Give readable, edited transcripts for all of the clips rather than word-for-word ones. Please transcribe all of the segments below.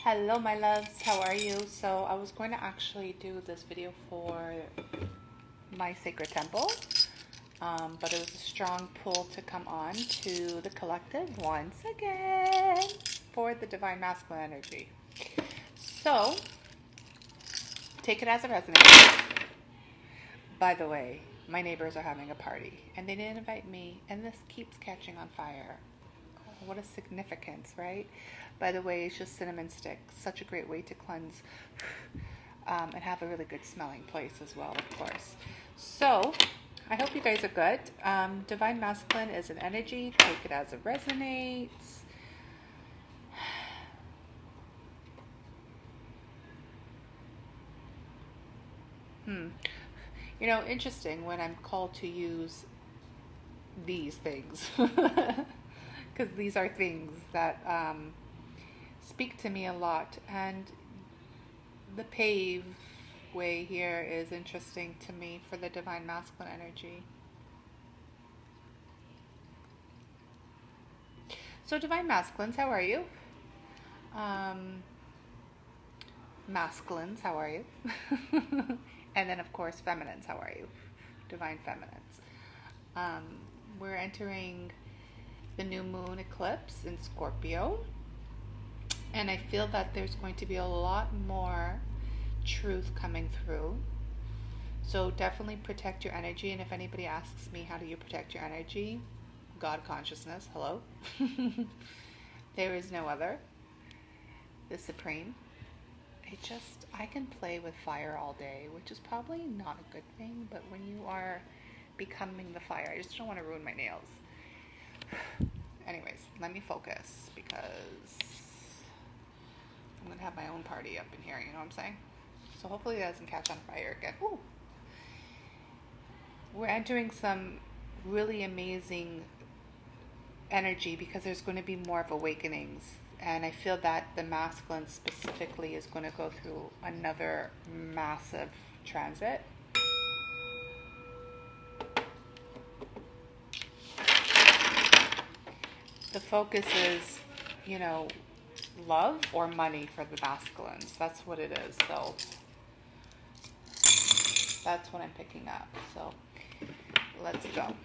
Hello my loves, how are you? So I was going to actually do this video for my sacred temple, but it was a strong pull to come on to the collective once again for the divine masculine energy. So take it as it resonates. By the way, my neighbors are having a party and they didn't invite me, and this keeps catching on fire. What a significance, right? By the way, it's just cinnamon stick. Such a great way to cleanse and have a really good smelling place as well, of course. So, I hope you guys are good. Divine Masculine is an energy. Take it as it resonates. You know, interesting when I'm called to use these things. Because these are things that speak to me a lot, and the pave way here is interesting to me for the divine masculine energy. So divine masculines, how are you? Masculines, how are you? And then of course feminines, how are you? Divine feminines. We're entering the new moon eclipse in Scorpio, and I feel that there's going to be a lot more truth coming through. So definitely protect your energy. And if anybody asks me, how do you protect your energy? God consciousness, hello. There is no other. The supreme. I can play with fire all day, which is probably not a good thing, but when you are becoming the fire, I just don't want to ruin my nails. Anyways, let me focus, because I'm going to have my own party up in here, you know what I'm saying? So hopefully it doesn't catch on fire again. Ooh. We're entering some really amazing energy, because there's going to be more of awakenings. And I feel that the masculine specifically is going to go through another massive transit. The focus is, you know, love or money for the masculines. That's what it is. So that's what I'm picking up. So let's go.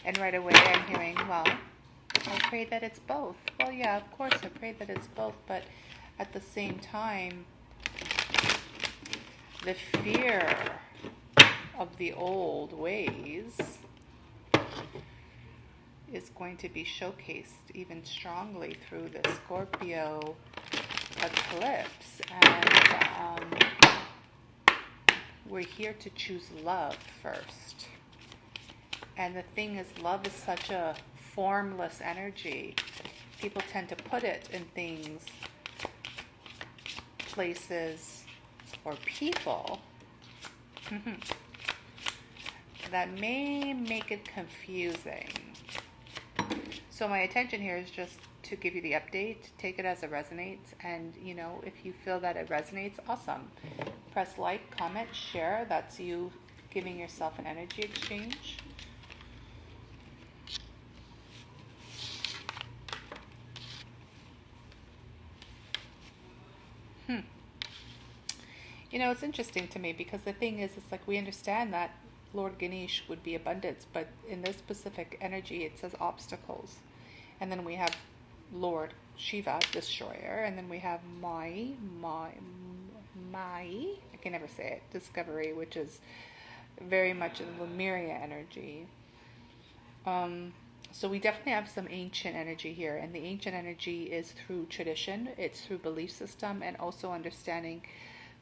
And right away I'm hearing, well, I pray that it's both. Well, yeah, of course I pray that it's both, but at the same time, the fear of the old ways is going to be showcased even strongly through the Scorpio eclipse. And we're here to choose love first. And the thing is, love is such a formless energy. People tend to put it in things, places, or people that may make it confusing. So my intention here is just to give you the update. Take it as it resonates, and you know, if you feel that it resonates, awesome. Press like, comment, share. That's you giving yourself an energy exchange. You know, it's interesting to me, because the thing is, it's like we understand that Lord Ganesh would be abundance, but in this specific energy it says obstacles. And then we have Lord Shiva, destroyer, and then we have Mai, I can never say it, discovery, which is very much in the Lemuria energy. So we definitely have some ancient energy here, and the ancient energy is through tradition, it's through belief system, and also understanding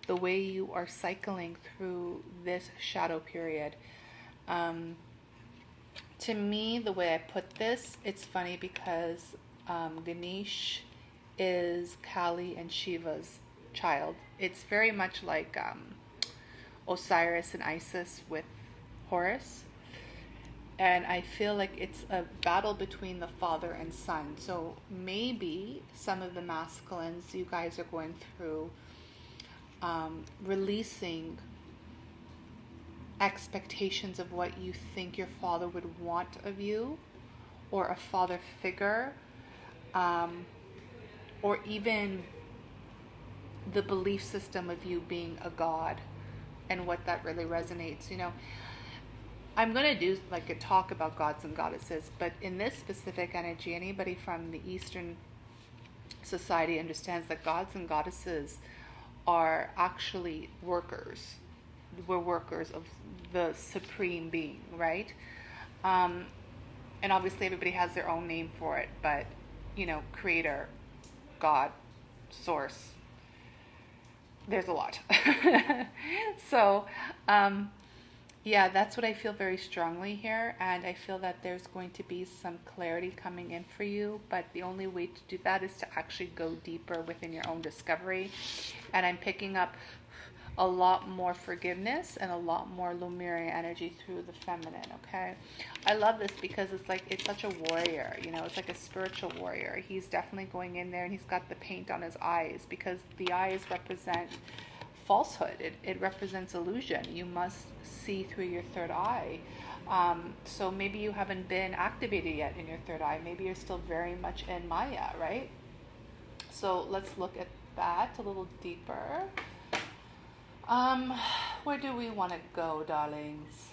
the way you are cycling through this shadow period. To me, the way I put this, it's funny, because Ganesh is Kali and Shiva's child. It's very much like Osiris and Isis with Horus. And I feel like it's a battle between the father and son. So maybe some of the masculines, you guys are going through releasing expectations of what you think your father would want of you, or a father figure, or even the belief system of you being a god and what that really resonates. I'm going to do like a talk about gods and goddesses, but in this specific energy, anybody from the Eastern society understands that gods and goddesses are actually workers. We're workers of the supreme being, right? And obviously everybody has their own name for it, but creator, God, source, there's a lot. So yeah, that's what I feel very strongly here, and I feel that there's going to be some clarity coming in for you, but the only way to do that is to actually go deeper within your own discovery. And I'm picking up a lot more forgiveness and a lot more Lemurian energy through the feminine, okay? I love this because it's such a warrior, it's like a spiritual warrior. He's definitely going in there, and he's got the paint on his eyes, because the eyes represent falsehood. It represents illusion. You must see through your third eye. So maybe you haven't been activated yet in your third eye. Maybe you're still very much in Maya, right? So let's look at that a little deeper. Where do we want to go, darlings?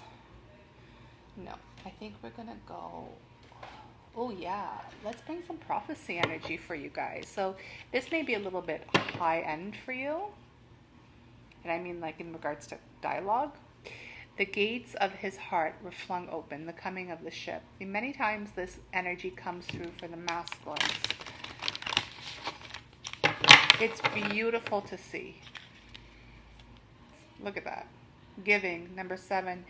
No, I think we're going to go... Oh, yeah. Let's bring some prophecy energy for you guys. So this may be a little bit high end for you. And I mean like in regards to dialogue. The gates of his heart were flung open, the coming of the ship. Many times this energy comes through for the masculines. It's beautiful to see. Look at that. Giving, number 7.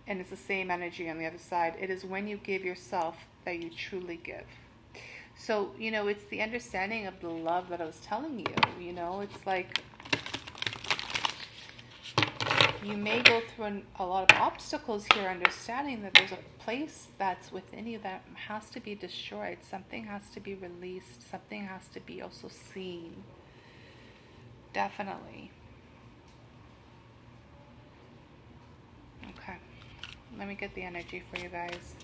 And it's the same energy on the other side. It is when you give yourself that you truly give. So, it's the understanding of the love that I was telling you. It's like you may go through a lot of obstacles here, understanding that there's a place that's within you that has to be destroyed. Something has to be released. Something has to be also seen. Definitely. Okay. Let me get the energy for you guys.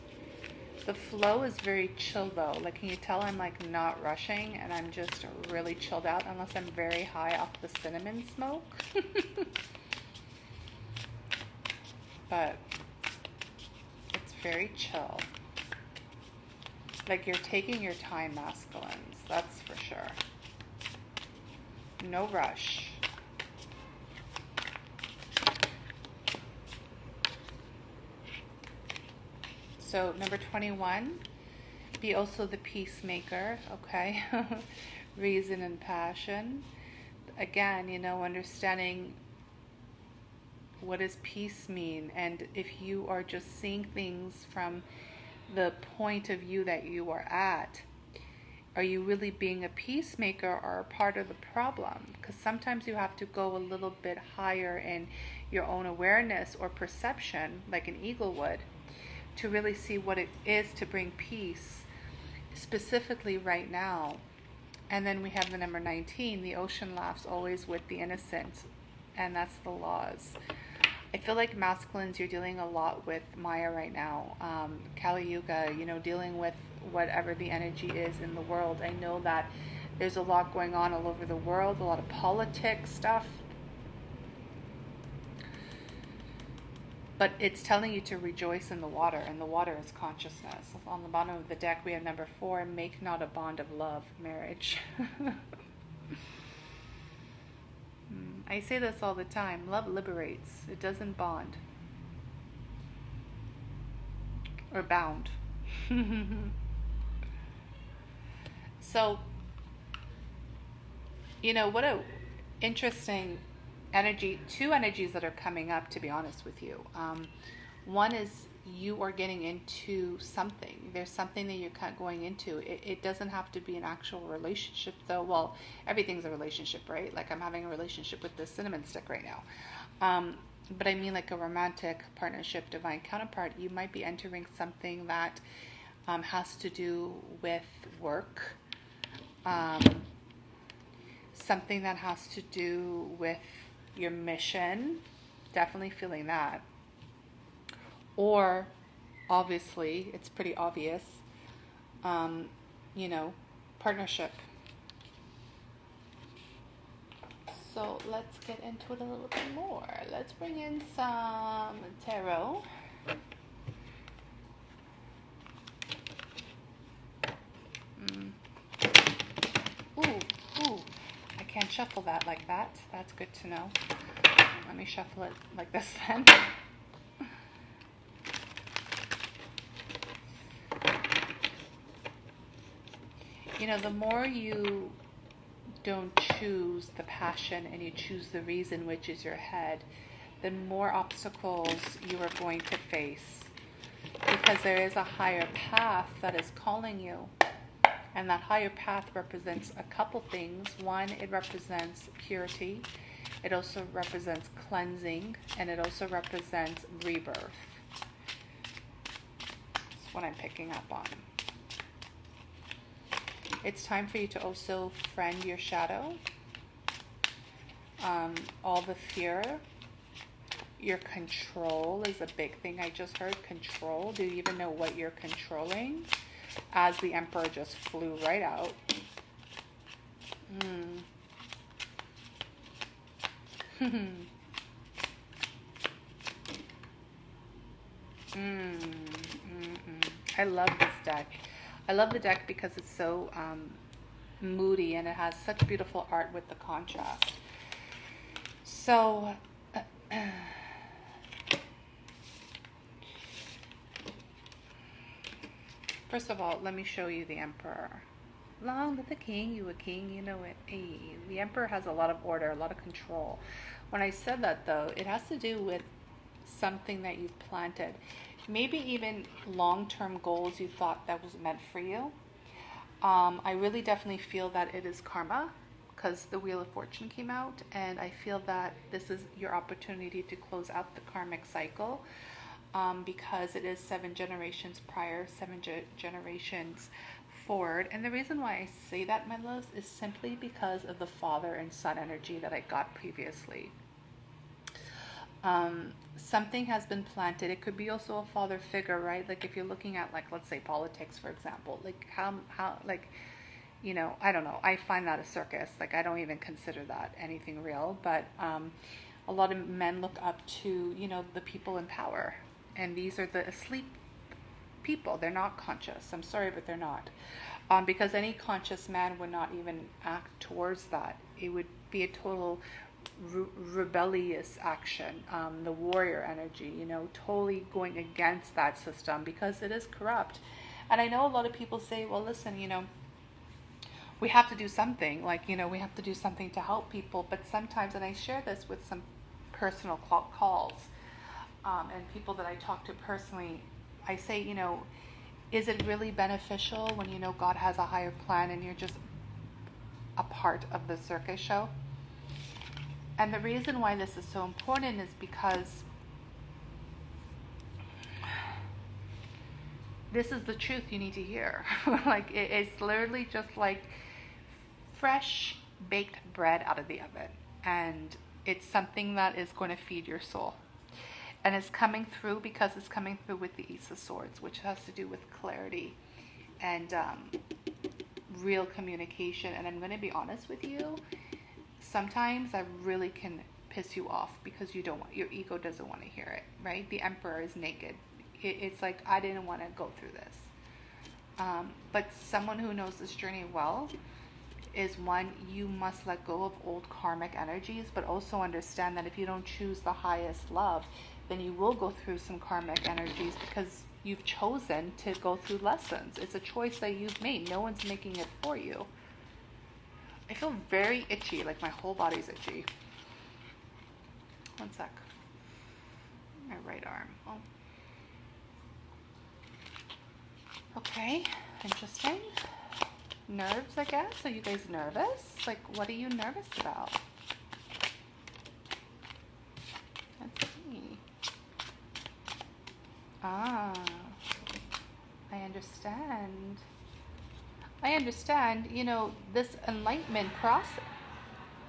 The flow is very chill though. Like, can you tell I'm like not rushing and I'm just really chilled out, unless I'm very high off the cinnamon smoke. But it's very chill. Like, you're taking your time, masculines. That's for sure. No rush. So number 21, be also the peacemaker, okay? Reason and passion. Again, understanding what does peace mean, and if you are just seeing things from the point of view that you are at, are you really being a peacemaker or a part of the problem? Because sometimes you have to go a little bit higher in your own awareness or perception, like an eagle would, to really see what it is to bring peace, specifically right now. And then we have the number 19, the ocean laughs always with the innocent, and that's the laws. I feel like masculines, you're dealing a lot with Maya right now. Kali Yuga, dealing with whatever the energy is in the world. I know that there's a lot going on all over the world, a lot of politics stuff. But it's telling you to rejoice in the water, and the water is consciousness. On the bottom of the deck, we have number 4, make not a bond of love, marriage. I say this all the time. Love liberates. It doesn't bond. Or bound. So, what a interesting energy. 2 energies that are coming up, to be honest with you. One is you are getting into something. There's something that you're going into. It doesn't have to be an actual relationship, though. Well, everything's a relationship, right? Like, I'm having a relationship with this cinnamon stick right now. But I mean like a romantic partnership, divine counterpart. You might be entering something that has to do with work. Something that has to do with your mission. Definitely feeling that. Or, obviously, it's pretty obvious, partnership. So let's get into it a little bit more. Let's bring in some tarot. Ooh, I can't shuffle that like that. That's good to know. Let me shuffle it like this then. You know, the more you don't choose the passion and you choose the reason, which is your head, the more obstacles you are going to face. Because there is a higher path that is calling you. And that higher path represents a couple things. One, it represents purity. It also represents cleansing. And it also represents rebirth. That's what I'm picking up on. It's time for you to also friend your shadow. All the fear. Your control is a big thing. I just heard control. Do you even know what you're controlling? As the Emperor just flew right out. I love this deck. I love the deck because it's so moody and it has such beautiful art with the contrast. So, first of all, let me show you the Emperor. Long live the king, you a king, you know it. Hey, the Emperor has a lot of order, a lot of control. When I said that, though, it has to do with something that you've planted. Maybe even long-term goals you thought that was meant for you. I really definitely feel that it is karma because the Wheel of Fortune came out, and I feel that this is your opportunity to close out the karmic cycle. Because it is 7 generations prior, 7 generations forward. And the reason why I say that, my loves, is simply because of the father and son energy that I got previously. Something has been planted. It could be also a father figure, right? Like if you're looking at, like, let's say politics, for example, like how like, you know, I don't know. I find that a circus. Like I don't even consider that anything real. But a lot of men look up to, you know, the people in power. And these are the asleep people. They're not conscious. I'm sorry, but they're not. Because any conscious man would not even act towards that. It would be a total rebellious action. The warrior energy, you know, totally going against that system because it is corrupt. And I know a lot of people say, well, listen, you know, we have to do something. Like, you know, we have to do something to help people. But sometimes, and I share this with some personal calls, and people that I talk to personally, I say, you know, is it really beneficial when you know God has a higher plan and you're just a part of the circus show? And the reason why this is so important is because this is the truth you need to hear. Like it's literally just like fresh baked bread out of the oven. And it's something that is going to feed your soul. And it's coming through because it's coming through with the Ace of Swords, which has to do with clarity and real communication. And I'm going to be honest with you, sometimes I really can piss you off because you don't want, your ego doesn't want to hear it, right? The Emperor is naked. It's like, I didn't want to go through this. But someone who knows this journey well is one, you must let go of old karmic energies, but also understand that if you don't choose the highest love, then you will go through some karmic energies because you've chosen to go through lessons. It's a choice that you've made. No one's making it for you. I feel very itchy, like my whole body's itchy. One sec. My right arm. Oh. Okay, interesting. Nerves, I guess. Are you guys nervous? Like, what are you nervous about? Let's see. Ah, I understand. I understand, you know, this enlightenment process.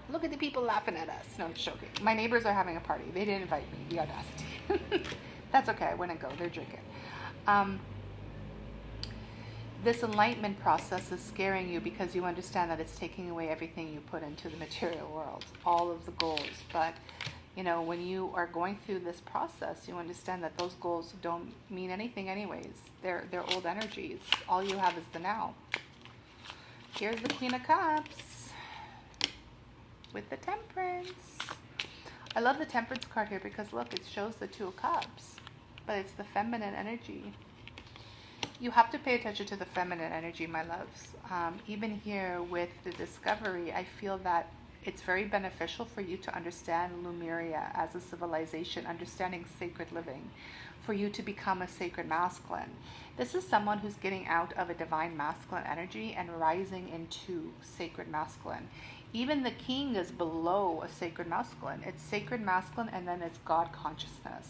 Look at the people laughing at us. No, I'm joking. My neighbors are having a party. They didn't invite me. The audacity. That's okay. I wouldn't go. They're drinking. this enlightenment process is scaring you because you understand that it's taking away everything you put into the material world, all of the goals. But, you know, when you are going through this process, you understand that those goals don't mean anything anyways. They're old energies. All you have is the now. Here's the Queen of Cups with the Temperance. I love the Temperance card here because, look, it shows the Two of Cups, but it's the feminine energy. You have to pay attention to the feminine energy, my loves. Even here with the discovery, I feel that it's very beneficial for you to understand Lemuria as a civilization, understanding sacred living, for you to become a sacred masculine. This is someone who's getting out of a divine masculine energy and rising into sacred masculine. Even the king is below a sacred masculine. It's sacred masculine and then it's God consciousness.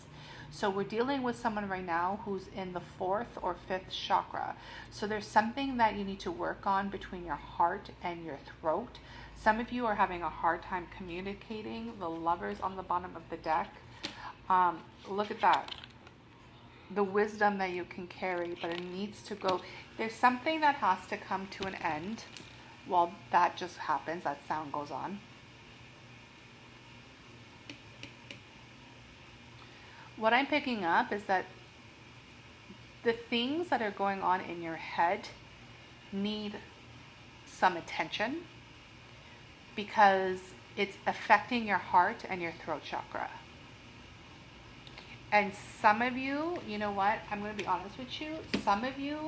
So we're dealing with someone right now who's in the 4th or 5th chakra. So there's something that you need to work on between your heart and your throat. Some of you are having a hard time communicating. The Lovers on the bottom of the deck. Look at that. The wisdom that you can carry, but it needs to go. There's something that has to come to an end. While that just happens, that sound goes on. What I'm picking up is that the things that are going on in your head need some attention because it's affecting your heart and your throat chakra. And some of you, you know what, I'm going to be honest with you, some of you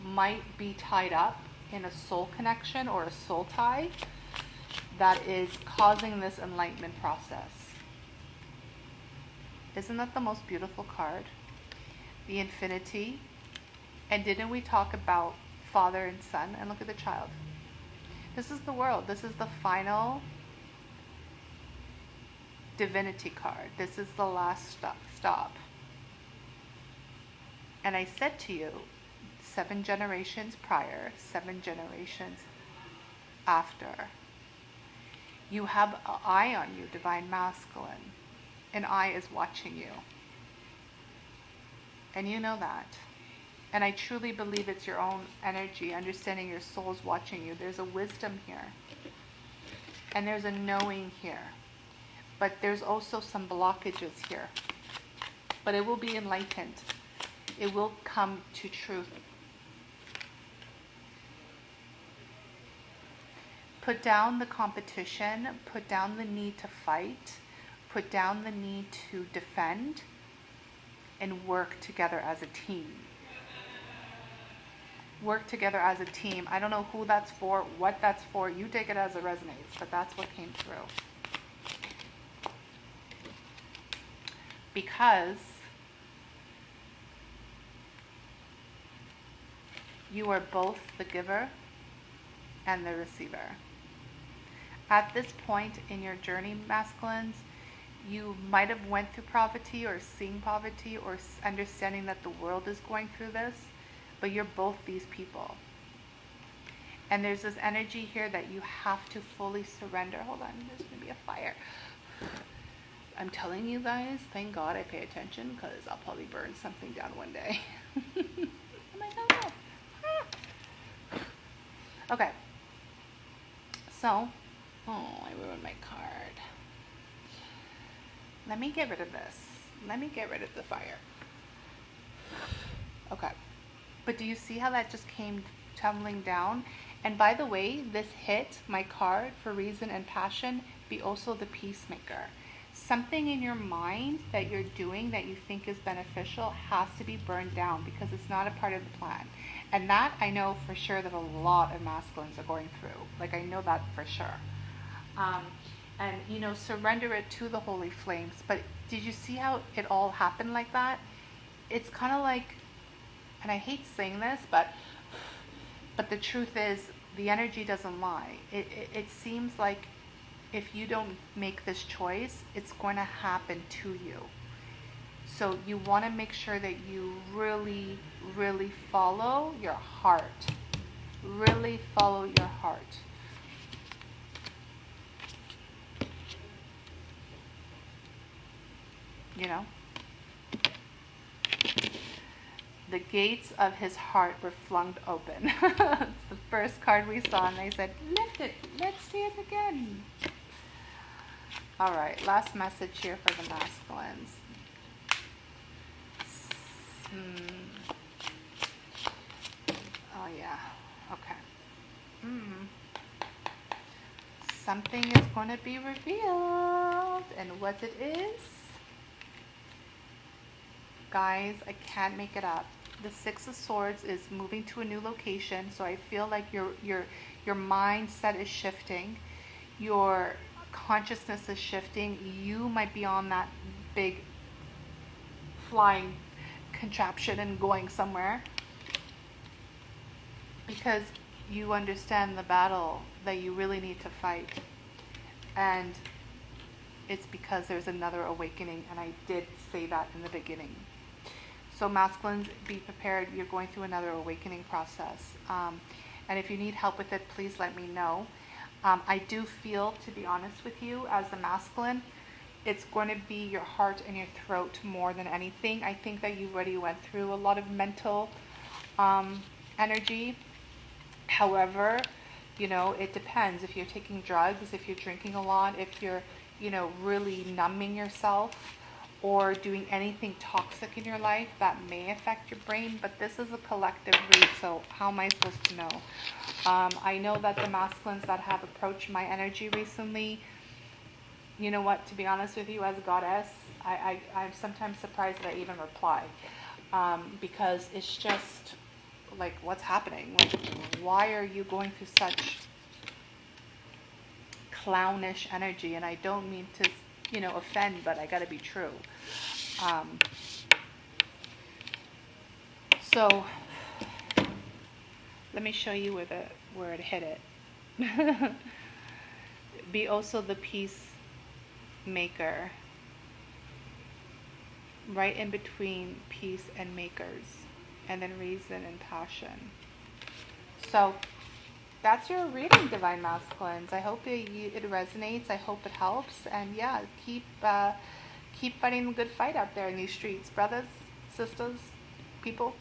might be tied up in a soul connection or a soul tie that is causing this enlightenment process. Isn't that the most beautiful card? The Infinity. And didn't we talk about father and son? And look at the child. This is the world. This is the final divinity card. This is the last stop. And I said to you, 7 generations prior, 7 generations after. You have an eye on you, divine masculine. An eye is watching you. And you know that. And I truly believe it's your own energy, understanding your soul's watching you. There's a wisdom here. And there's a knowing here. But there's also some blockages here. But it will be enlightened. It will come to truth. Put down the competition. Put down the need to fight. Put down the need to defend and work together as a team. Work together as a team. I don't know who that's for, what that's for. You take it as it resonates, but that's what came through. Because you are both the giver and the receiver. At this point in your journey, masculines, you might have went through poverty or seeing poverty or understanding that the world is going through this, but you're both these people. And there's this energy here that you have to fully surrender. Hold on, there's going to be a fire. I'm telling you guys, thank God I pay attention because I'll probably burn something down one day. Oh my God. Okay. So, oh, I ruined my card. Let me get rid of this. Let me get rid of the fire. Okay. But do you see how that just came tumbling down? And by the way, this hit my card for reason and passion. Be also the peacemaker. Something in your mind that you're doing that you think is beneficial has to be burned down because it's not a part of the plan. And that I know for sure that a lot of masculines are going through. Like I know that for sure. And, you know, surrender it to the holy flames. But did you see how it all happened like that? It's kind of like, and I hate saying this, but the truth is the energy doesn't lie. It seems like if you don't make this choice, it's going to happen to you. So you want to make sure that you really, really follow your heart. Really follow your heart. You know? The gates of his heart were flung open. It's the first card we saw, and they said, lift it, let's see it again. All right, last message here for the masculines. Oh yeah, okay. Something is going to be revealed, and what it is, guys, I can't make it up. The Six of Swords is moving to a new location, so I feel like your mindset is shifting, your consciousness is shifting. You might be on that big flying contraption and going somewhere because you understand the battle that you really need to fight, and it's because there's another awakening, and I did say that in the beginning. So masculines, be prepared. You're going through another awakening process. And if you need help with it, please let me know. I do feel, to be honest with you, as a masculine, it's going to be your heart and your throat more than anything. I think that you already went through a lot of mental energy. However, it depends. If you're taking drugs, if you're drinking a lot, if you're, really numbing yourself, or doing anything toxic in your life, that may affect your brain. But this is a collective read, so how am I supposed to know? I know that the masculines that have approached my energy recently, you know what, to be honest with you, as a goddess, I'm sometimes surprised that I even reply, because it's just like, what's happening? Like, why are you going through such clownish energy? And I don't mean to offend, but I gotta be true. So let me show you where it hit it. Be also the peacemaker, right in between peace and makers, and then reason and passion. So that's your reading, Divine Masculines. I hope it resonates. I hope it helps. And yeah, keep fighting the good fight out there in these streets, brothers, sisters, people.